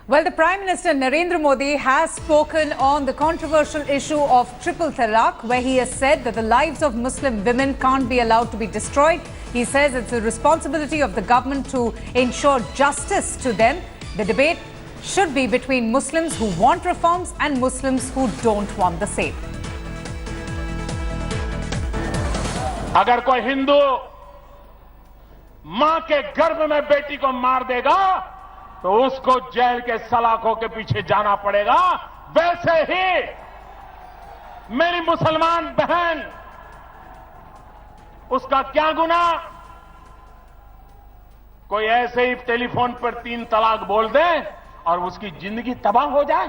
Well, the Prime Minister Narendra Modi has spoken on the controversial issue of triple talaq, where he has said that the lives of Muslim women can't be allowed to be destroyed. He says it's the responsibility of the government to ensure justice to them. The debate should be between Muslims who want reforms and Muslims who don't want the same. अगर कोई हिंदू मां के गर्भ में बेटी को मार देगा तो उसको जेल के सलाखों के पीछे जाना पड़ेगा। वैसे ही मेरी मुसलमान बहन, उसका क्या गुनाह? कोई ऐसे ही टेलीफोन पर 3 तलाक बोल दे और उसकी जिंदगी तबाह हो जाए?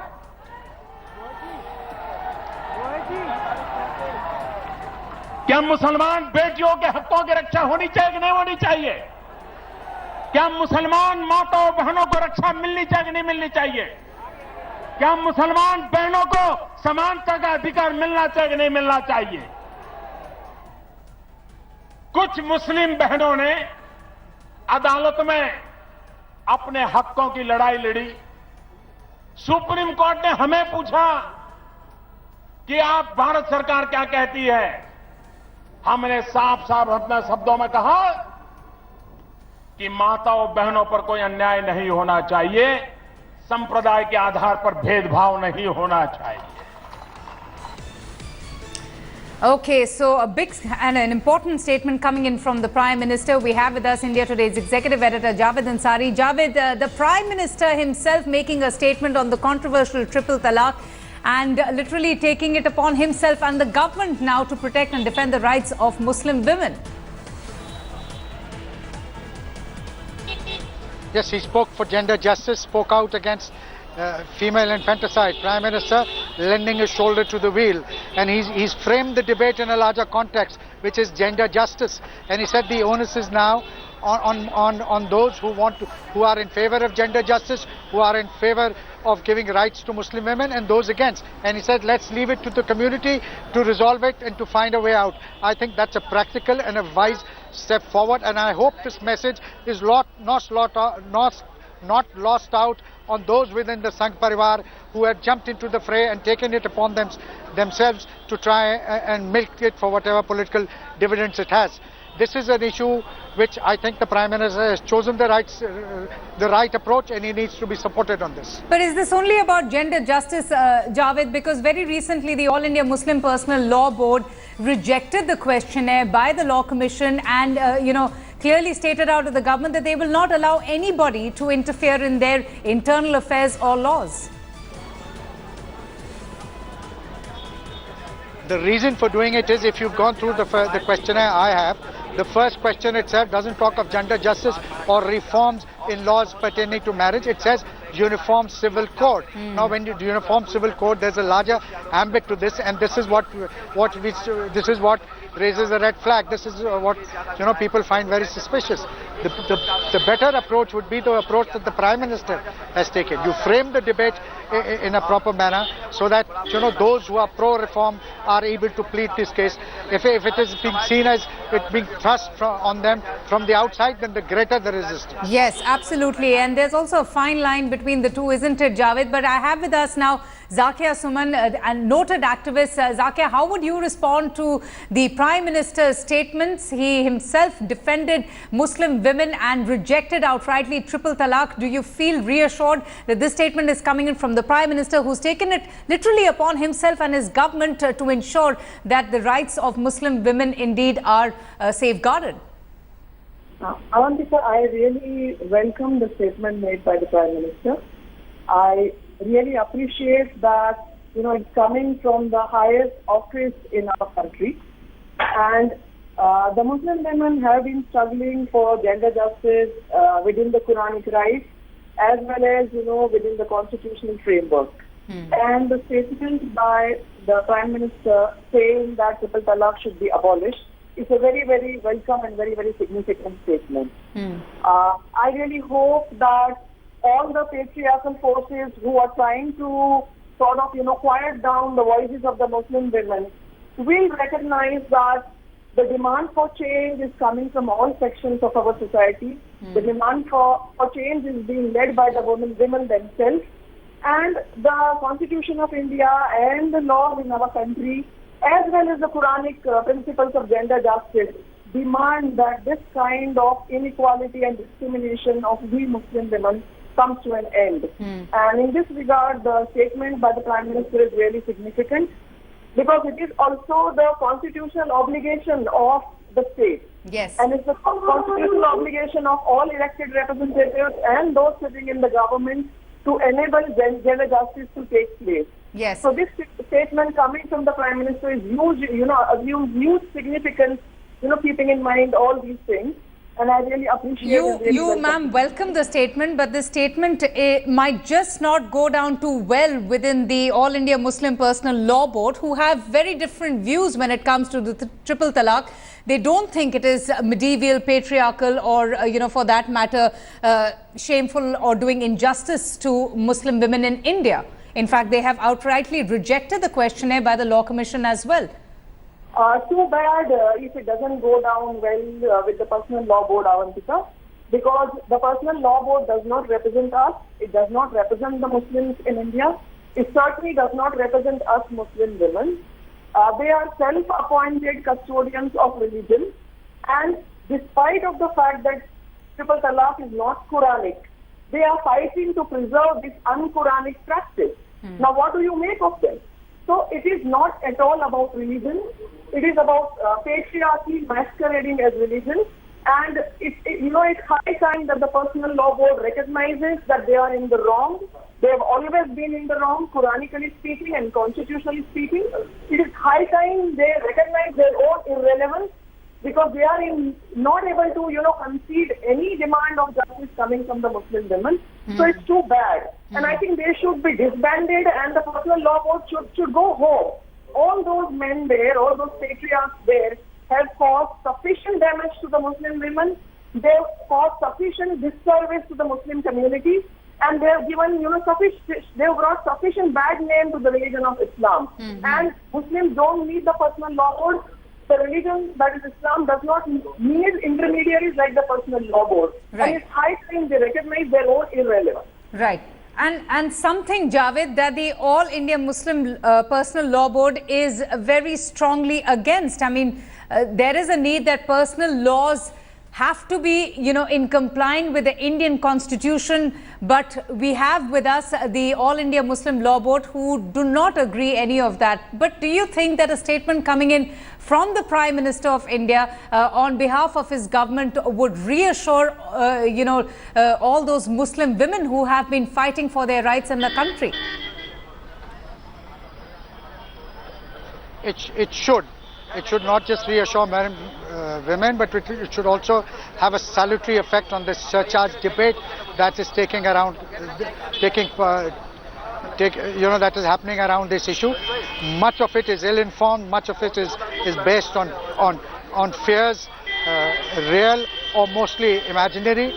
क्या मुसलमान बेटियों के हकों की रक्षा होनी चाहिए कि नहीं होनी चाहिए? क्या मुसलमान माताओं बहनों को रक्षा मिलनी चाहिए कि नहीं मिलनी चाहिए? क्या मुसलमान बहनों को समानता का अधिकार मिलना चाहिए कि नहीं मिलना चाहिए? कुछ मुस्लिम बहनों ने अदालत में अपने हकों की लड़ाई लड़ी। सुप्रीम कोर्ट ने हमें पूछा कि आप भारत सरकार क्या कहती है? हमने साफ साफ अपने शब्दों में कहा कि माताओं बहनों पर कोई अन्याय नहीं होना चाहिए, संप्रदाय के आधार पर भेदभाव नहीं होना चाहिए। Okay, so a big and an important statement coming in from the Prime Minister. We have with us India Today's executive editor Javed Ansari. Javed, the Prime Minister himself making a statement on the controversial triple talaq and literally taking it upon himself and the government now to protect and defend the rights of Muslim women. Yes, he spoke for gender justice, spoke out against female infanticide. Prime Minister lending his shoulder to the wheel, and he's framed the debate in a larger context, which is gender justice. And he said the onus is now on those who are in favor of gender justice, who are in favor of giving rights to Muslim women, and those against. And he said, let's leave it to the community to resolve it and to find a way out. I think that's a practical and a wise step forward, and I hope this message is not lost out on those within the Sangh Parivar who have jumped into the fray and taken it upon themselves to try and milk it for whatever political dividends it has. This is an issue which I think the Prime Minister has chosen the right approach, and he needs to be supported on this. But is this only about gender justice, Javed? Because very recently the All India Muslim Personal Law Board rejected the questionnaire by the Law Commission and, clearly stated out to the government that they will not allow anybody to interfere in their internal affairs or laws. The reason for doing it is, if you've gone through the questionnaire I have, the first question itself doesn't talk of gender justice or reforms in laws pertaining to marriage. It says uniform civil code. Now, when you do uniform civil code, there's a larger ambit to this, and this is what raises a red flag. This is what people find very suspicious. The better approach would be the approach that the Prime Minister has taken. You frame the debate in a proper manner so that those who are pro-reform are able to plead this case. If it is being seen as it being thrust on them from the outside, then the greater the resistance. Yes, absolutely. And there's also a fine line between the two, isn't it, Javed? But I have with us now Zakia Suman, a noted activist. Zakia, how would you respond to the Prime Minister's statements? He himself defended Muslim women and rejected outrightly triple talaq. Do you feel reassured that this statement is coming in from the Prime Minister, who's taken it literally upon himself and his government to ensure that the rights of Muslim women indeed are safeguarded? Avantika, I really welcome the statement made by the Prime Minister. I really appreciate that, it's coming from the highest office in our country. And the Muslim women have been struggling for gender justice within the Quranic rights, as well as, within the constitutional framework. And the statement by the Prime Minister saying that triple talaq should be abolished is a very, very welcome and very, very significant statement. I really hope that all the patriarchal forces who are trying to sort of, quiet down the voices of the Muslim women will recognize that The demand for change is coming from all sections of our society. The demand for change is being led by the women themselves. And the Constitution of India and the laws in our country, as well as the Quranic principles of gender justice, demand that this kind of inequality and discrimination of we Muslim women comes to an end. And in this regard, the statement by the Prime Minister is really significant, because it is also the constitutional obligation of the state. Yes. And it's the constitutional obligation of all elected representatives and those sitting in the government to enable gender justice to take place. Yes. So this statement coming from the Prime Minister is huge, assumes huge significance, keeping in mind all these things. And I really appreciate it. You, ma'am, welcome the statement, but the statement might just not go down too well within the All India Muslim Personal Law Board, who have very different views when it comes to the triple talaq. They don't think it is medieval, patriarchal, or, for that matter, shameful or doing injustice to Muslim women in India. In fact, they have outrightly rejected the questionnaire by the Law Commission as well. Too bad if it doesn't go down well with the Personal Law Board, Avantika, because the Personal Law Board does not represent us. It does not represent the Muslims in India. It certainly does not represent us Muslim women. They are self-appointed custodians of religion, and despite of the fact that triple talaq is not Quranic, they are fighting to preserve this un-Quranic practice. Now, what do you make of them? So it is not at all about religion. It is about patriarchy masquerading as religion. And it's high time that the Personal Law Board recognizes that they are in the wrong. They have always been in the wrong, Quranically speaking and constitutionally speaking. It is high time they recognize their own irrelevance, because they are not able to, concede any demand of justice coming from the Muslim women. So it's too bad. And I think they should be disbanded, and the Personal Law Board should go home. All those men there, all those patriarchs there have caused sufficient damage to the Muslim women. They have caused sufficient disservice to the Muslim community, and they have given, they have brought sufficient bad name to the religion of Islam. And Muslims don't need the Personal Law Board. The religion, that is Islam, does not need intermediaries like the Personal Law Board. Right. And it's high time they recognize their own irrelevance. Right. And something, Javed, that the All India Muslim Personal Law Board is very strongly against. I mean, there is a need that personal laws have to be, in complying with the Indian Constitution. But we have with us the All India Muslim Law Board who do not agree any of that. But do you think that a statement coming in from the Prime Minister of India on behalf of his government would reassure, all those Muslim women who have been fighting for their rights in the country? It should. It should not just reassure women, but it should also have a salutary effect on the surcharge debate that is that is happening around this issue. Much of it is ill-informed. Much of it is based on fears, real or mostly imaginary.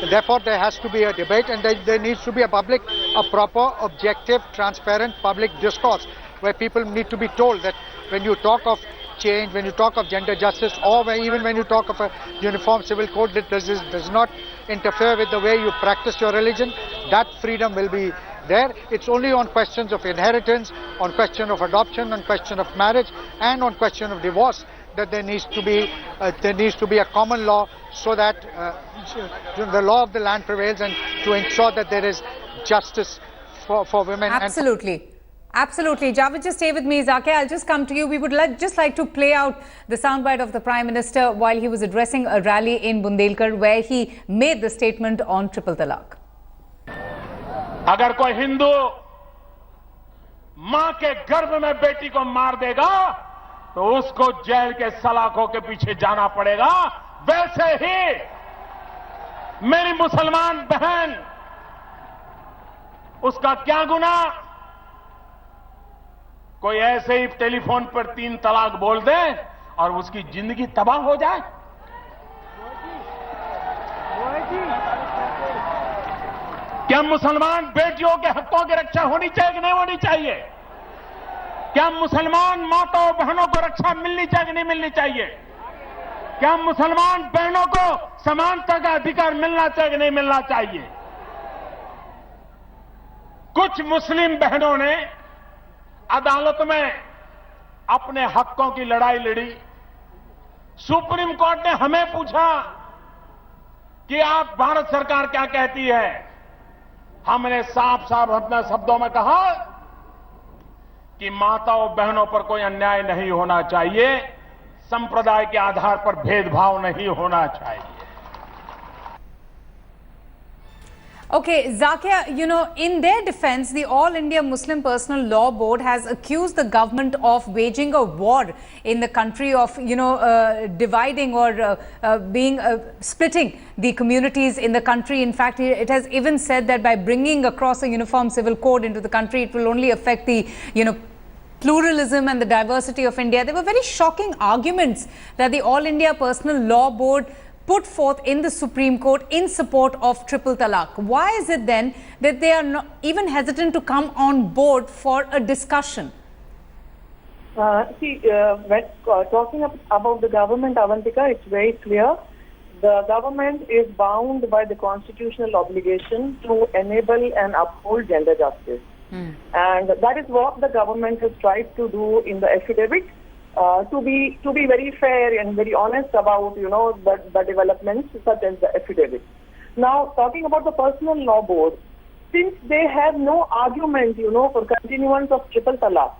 Therefore, there has to be a debate, and there needs to be a proper, objective, transparent public discourse, where people need to be told that when you talk of change, when you talk of gender justice, or even when you talk of a uniform civil code that does not interfere with the way you practice your religion, that freedom will be there. It's only on questions of inheritance, on question of adoption, on question of marriage, and on question of divorce that there needs to be a common law, so that the law of the land prevails, and to ensure that there is justice for women. Absolutely. Absolutely. Javed, just stay with me. Zakir, I'll just come to you. We would just like to play out the soundbite of the Prime Minister while he was addressing a rally in Bundelkhand, where he made the statement on triple talaq. अगर कोई हिंदू मां के गर्भ में बेटी को मार देगा तो उसको जेल के सलाखों के पीछे जाना पड़ेगा। वैसे ही मेरी मुसलमान बहन, उसका क्या गुनाह? कोई ऐसे ही टेलीफोन पर 3 तलाक बोल दे और उसकी जिंदगी तबाह हो जाए? क्या मुसलमान बेटियों के हकों की रक्षा होनी चाहिए कि नहीं होनी चाहिए? क्या मुसलमान माताओं बहनों को रक्षा मिलनी चाहिए कि नहीं मिलनी चाहिए? क्या मुसलमान बहनों को समानता का अधिकार मिलना चाहिए कि नहीं मिलना चाहिए? कुछ मुस्लिम बहनों ने अदालत में अपने हकों की लड़ाई लड़ी। सुप्रीम कोर्ट ने हमें पूछा कि आप भारत सरकार क्या कहती है। हमने साफ साफ अपने शब्दों में कहा कि माताओं बहनों पर कोई अन्याय नहीं होना चाहिए, संप्रदाय के आधार पर भेदभाव नहीं होना चाहिए। Okay, Zakia, in their defense, the All India Muslim Personal Law Board has accused the government of waging a war in the country, of, dividing or splitting the communities in the country. In fact, it has even said that by bringing across a uniform civil code into the country, it will only affect the, pluralism and the diversity of India. There were very shocking arguments that the All India Personal Law Board put forth in the Supreme Court in support of triple talaq. Why is it then that they are not even hesitant to come on board for a discussion? When talking about the government, Avantika, it's very clear. The government is bound by the constitutional obligation to enable and uphold gender justice. And that is what the government has tried to do in the affidavit. To be very fair and very honest about the developments such as the affidavit. Now, talking about the personal law board, since they have no argument for continuance of triple talaq,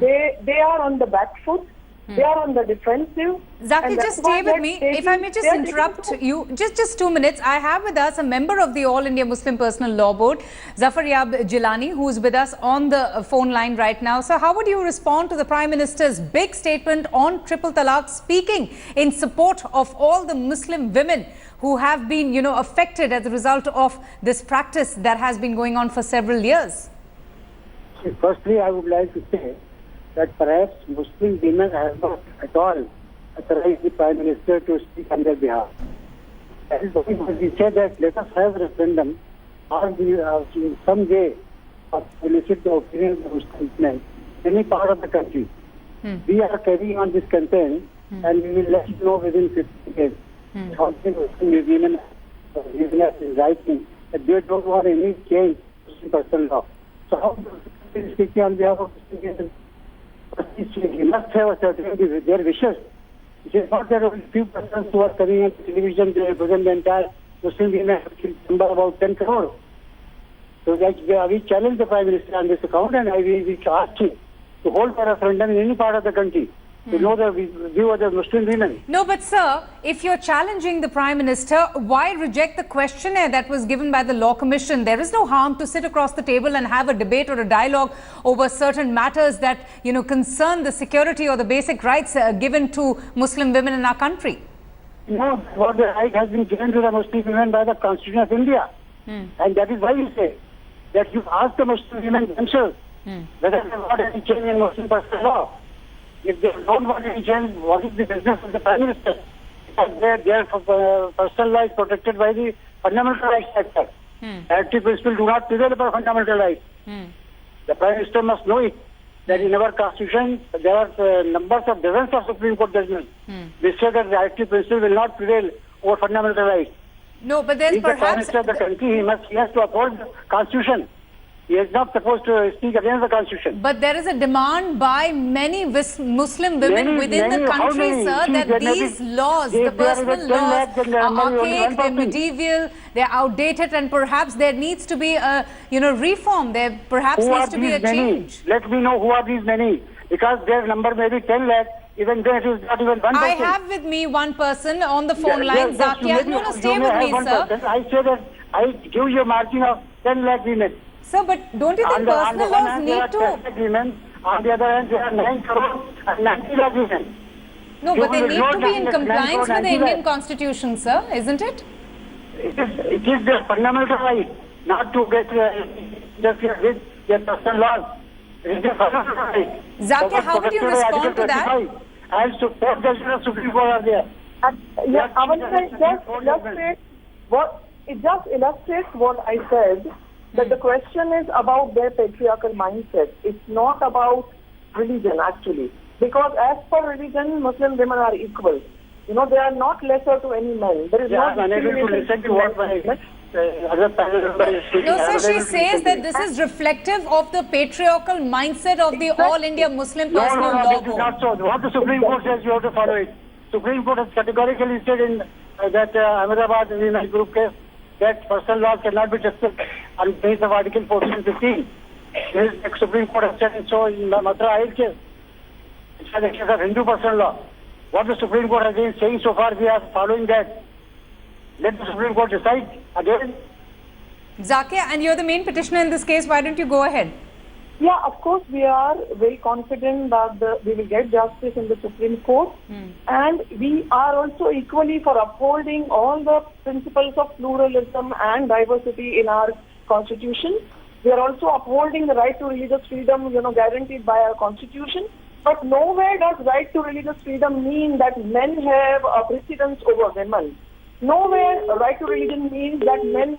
they are on the back foot. They are on the defensive. Zaki, just stay with me. If I may just interrupt you, just 2 minutes. I have with us a member of the All India Muslim Personal Law Board, Zafar Yab Jilani, who is with us on the phone line right now. So how would you respond to the Prime Minister's big statement on triple talaq, speaking in support of all the Muslim women who have been, affected as a result of this practice that has been going on for several years? Firstly, I would like to say that perhaps Muslim women have not at all authorized the Prime Minister to speak on their behalf. That is why we said that let us have a referendum or in some way to elicit the opinion of Muslim women in any part of the country. We are carrying on this campaign and we will let you know within 50 days how many Muslim women are writing that they don't want any change in personal law. So how do we speak on behalf of Muslim women? He must have a certainty with their wishes. It is not that only few persons who are coming on television, they represent the entire Muslim women number about 10 crore. So we challenge the Prime Minister on this account and we ask him to hold a referendum in any part of the country to know the view of the Muslim women. No, but sir, if you're challenging the Prime Minister, why reject the questionnaire that was given by the Law Commission? There is no harm to sit across the table and have a debate or a dialogue over certain matters that, concern the security or the basic rights given to Muslim women in our country. No, what the right has been given to the Muslim women by the Constitution of India. And that is why we say that you ask the Muslim women themselves whether they want any change in Muslim personal law. If they don't want any change, what is the business of the Prime Minister? Because their personal law is protected by the Fundamental Rights Act. Active principles do not prevail over fundamental rights. The Prime Minister must know it, that in our Constitution there are numbers of dozens of Supreme Court judgments. They say that the active principle will not prevail over fundamental rights. No, but there's He's the Prime perhaps... Minister of the country, he has to uphold the Constitution. He is not supposed to speak against the Constitution. But there is a demand by many Muslim women within the country, sir, that these laws, the personal laws, are archaic, they're medieval, they're outdated, and perhaps there needs to be a, reform. There perhaps needs to be a change. Let me know who are these many, because their number may be 10 lakh. Even then, it is not even 1%. I have with me one person on the phone line, Zakia. No, stay with me, sir. I say that I give you a margin of 10 lakh women. Sir, but don't you think personal laws need to... Women, on the other hand, there are 9 crore and 90 lakh women. No, but they need to be in compliance with the Indian Constitution, sir, isn't it? It is their fundamental right not to get interfere with their personal laws. It is their fundamental right. Zakia, how would you respond to that? And so, four judges of Supreme Court are there. It just illustrates what I said, that the question is about their patriarchal mindset. It's not about religion, actually. Because as per religion, Muslim women are equal. You know, they are not lesser to any men. There is Yeah, no I'm unable to discrimination listen to in what men. my other panel member is speaking. No, I'm sir, she unable to says listen that to this it. is reflective of the patriarchal mindset of the Exactly. All India Muslim No, Personal no, Law this is Board. not so. What the Supreme Court says, you have to follow it. Supreme Court has categorically said in that Ahmedabad Women's Group case that personal laws cannot be tested on the basis of Article 14 and 15. This is the Supreme Court has said so in the Matra Ayed case. It's a case of Hindu personal law. What the Supreme Court has been saying so far, we are following that. Let the Supreme Court decide again. Zakia, and you're the main petitioner in this case. Why don't you go ahead? Yeah, of course, we are very confident that we will get justice in the Supreme Court. And we are also equally for upholding all the principles of pluralism and diversity in our constitution. We are also upholding the right to religious freedom, guaranteed by our constitution. But nowhere does right to religious freedom mean that men have a precedence over women. Nowhere right to religion means that men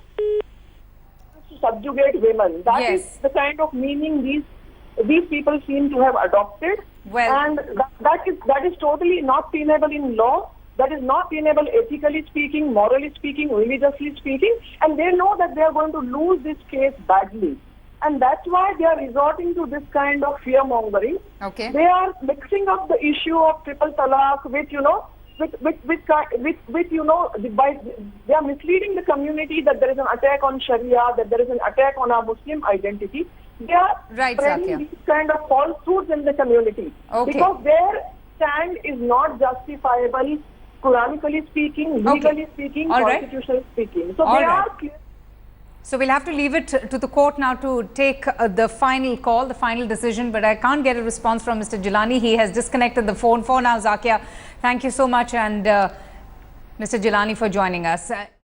to subjugate women. That is Yes. the kind of meaning these people seem to have adopted. Well- and that is totally not tenable in law. That is not tenable ethically speaking, morally speaking, religiously speaking. And they know that they are going to lose this case badly. And that's why they are resorting to this kind of fear mongering. Okay. They are mixing up the issue of triple talaq with, they are misleading the community that there is an attack on Sharia, that there is an attack on our Muslim identity. They are Right, spreading Zakia. these kind of falsehoods in the community. Okay. Because their stand is not justifiable, Quranically speaking, legally speaking, All right. constitutionally speaking. So All they right. are clear. So we'll have to leave it to the court now to take the final call, the final decision. But I can't get a response from Mr. Jilani. He has disconnected the phone for now. Zakia, thank you so much, and Mr. Jilani for joining us.